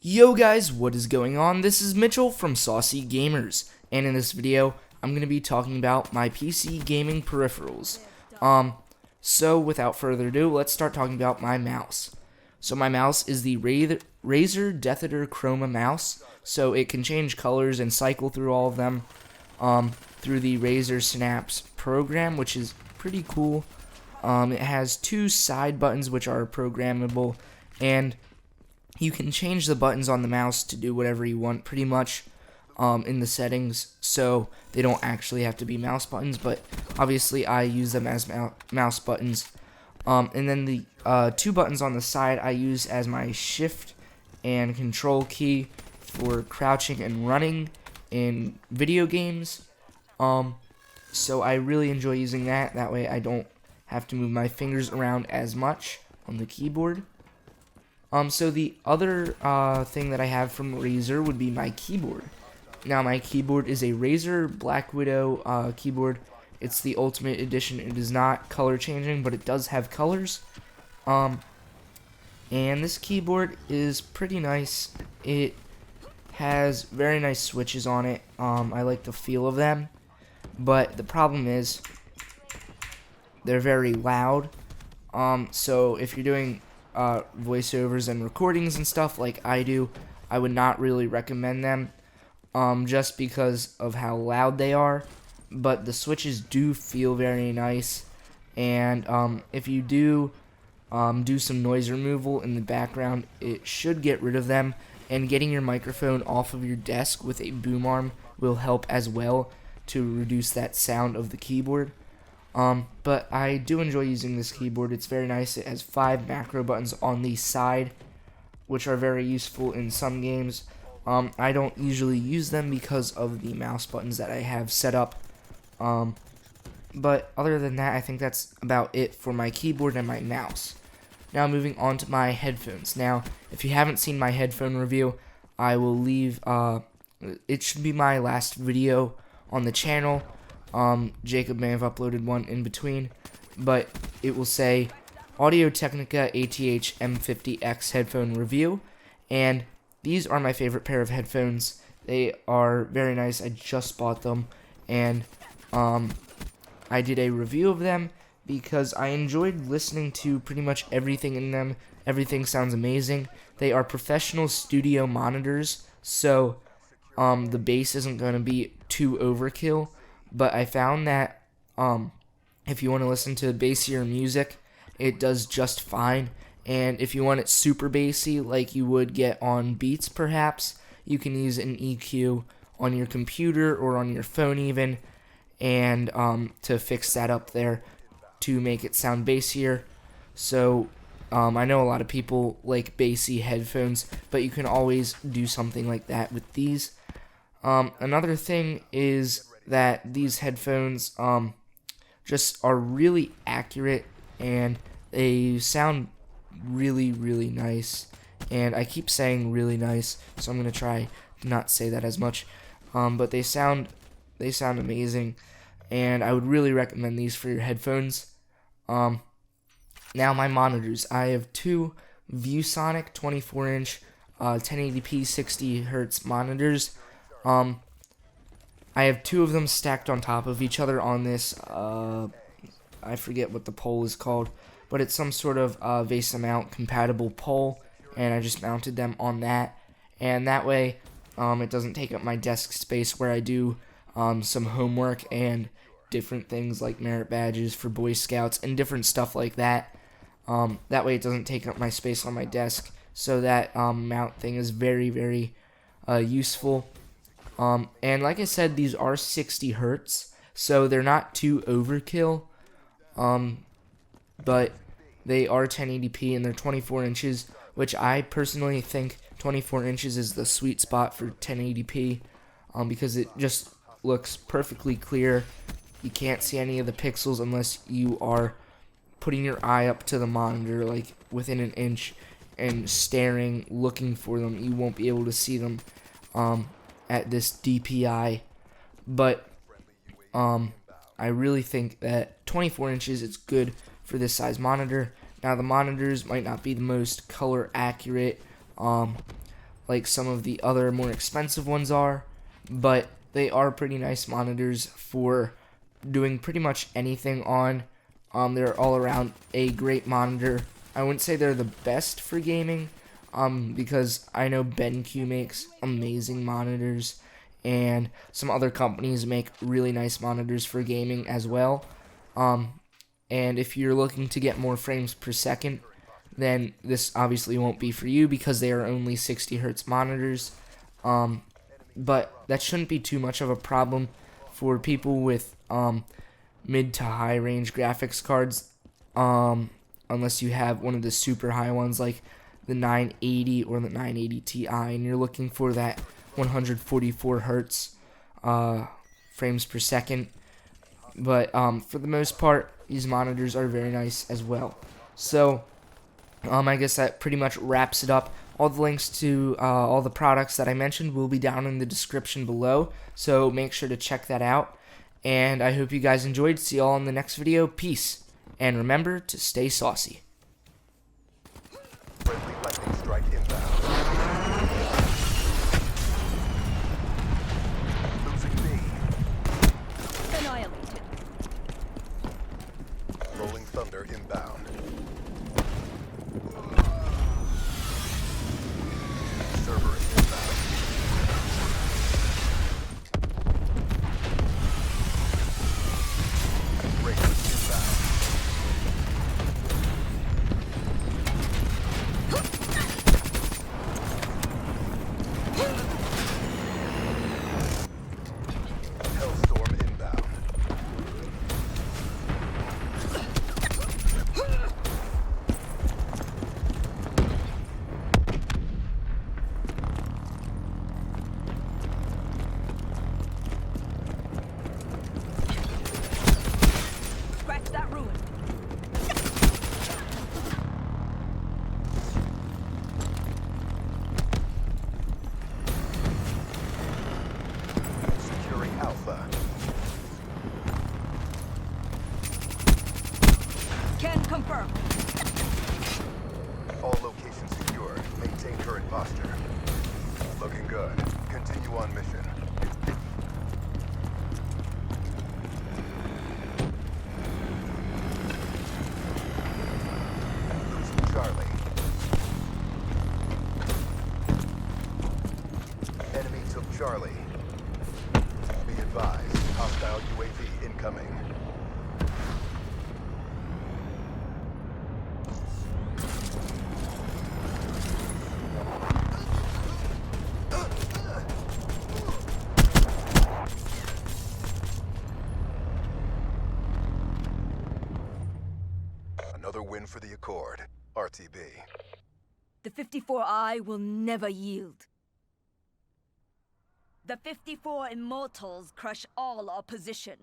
Yo guys, what is going on? This is Mitchell from Saucy Gamers, and in this video, I'm going to be talking about my PC gaming peripherals. So without further ado, let's start talking about my mouse. So my mouse is the Razer Death Eater Chroma mouse, so it can change colors and cycle through all of them through the Razer Synapse program, which is pretty cool. It has two side buttons which are programmable, and you can change the buttons on the mouse to do whatever you want pretty much in the settings, so they don't actually have to be mouse buttons, but obviously I use them as mouse buttons. And then the two buttons on the side I use as my shift and control key for crouching and running in video games. So I really enjoy using that. That way I don't have to move my fingers around as much on the keyboard. So the other thing that I have from Razer would be my keyboard. Now my keyboard is a Razer Black Widow keyboard. It's the Ultimate Edition. It is not color changing, but it does have colors. And this keyboard is pretty nice. It has very nice switches on it. I like the feel of them, but the problem is they're very loud. So if you're doing voiceovers and recordings and stuff like I do, I would not really recommend them just because of how loud they are, but the switches do feel very nice, and if you do some noise removal in the background, it should get rid of them, and getting your microphone off of your desk with a boom arm will help as well to reduce that sound of the keyboard. But I do enjoy using this keyboard. It's very nice. It has 5 macro buttons on the side, which are very useful in some games. I don't usually use them because of the mouse buttons that I have set up. But other than that, I think that's about it for my keyboard and my mouse. Now moving on to my headphones. Now, if you haven't seen my headphone review, I will leave, it should be my last video on the channel. Jacob may have uploaded one in between, but it will say Audio-Technica ATH M50X headphone review, and these are my favorite pair of headphones. They are very nice. I just bought them, and I did a review of them because I enjoyed listening to pretty much everything in them. Everything sounds amazing. They are professional studio monitors, so the bass isn't going to be too overkill. But I found that if you want to listen to bassier music, it does just fine. And if you want it super bassy, like you would get on Beats perhaps, you can use an EQ on your computer or on your phone even, and to fix that up there to make it sound bassier. So I know a lot of people like bassy headphones, but you can always do something like that with these. Another thing is that these headphones just are really accurate, and they sound really, really nice. And I keep saying really nice, so I'm gonna try to not say that as much. But they sound amazing, and I would really recommend these for your headphones. Now my monitors. I have two ViewSonic 24-inch 1080p 60Hz monitors. I have two of them stacked on top of each other on this, I forget what the pole is called, but it's some sort of VESA mount compatible pole, and I just mounted them on that, and that way it doesn't take up my desk space where I do some homework and different things like merit badges for Boy Scouts and different stuff like that. That way it doesn't take up my space on my desk, so that mount thing is very, very useful. And like I said, these are 60 Hertz, so they're not too overkill, but they are 1080p and they're 24 inches, which I personally think 24 inches is the sweet spot for 1080p, because it just looks perfectly clear. You can't see any of the pixels unless you are putting your eye up to the monitor, like within an inch, and staring, looking for them. You won't be able to see them at this DPI. But I really think that 24 inches is good for this size monitor. Now the monitors might not be the most color accurate like some of the other more expensive ones are, but they are pretty nice monitors for doing pretty much anything on. They're all around a great monitor. I wouldn't say they're the best for gaming, because I know BenQ makes amazing monitors, and some other companies make really nice monitors for gaming as well. And if you're looking to get more frames per second, then this obviously won't be for you because they are only 60 hertz monitors. But that shouldn't be too much of a problem for people with mid to high range graphics cards, unless you have one of the super high ones like the 980 or the 980 Ti, and you're looking for that 144 hertz frames per second. But for the most part, these monitors are very nice as well. So I guess that pretty much wraps it up. All the links to all the products that I mentioned will be down in the description below, so make sure to check that out. And I hope you guys enjoyed. See you all in the next video. Peace. And remember to stay saucy. Friendly lightning strike inbound. Losing B. Annihilated. Rolling thunder inbound. Server is inbound. Raiders inbound. Hellstorm inbound. Scratch that ruin. Securing Alpha. Can confirm. All locations secured. Maintain current posture. Looking good. Continue on mission. Losing Charlie. Enemy took Charlie. Be advised, hostile UAV incoming. Another win for the Accord. RTB. The 54I will never yield. The 54 Immortals crush all opposition.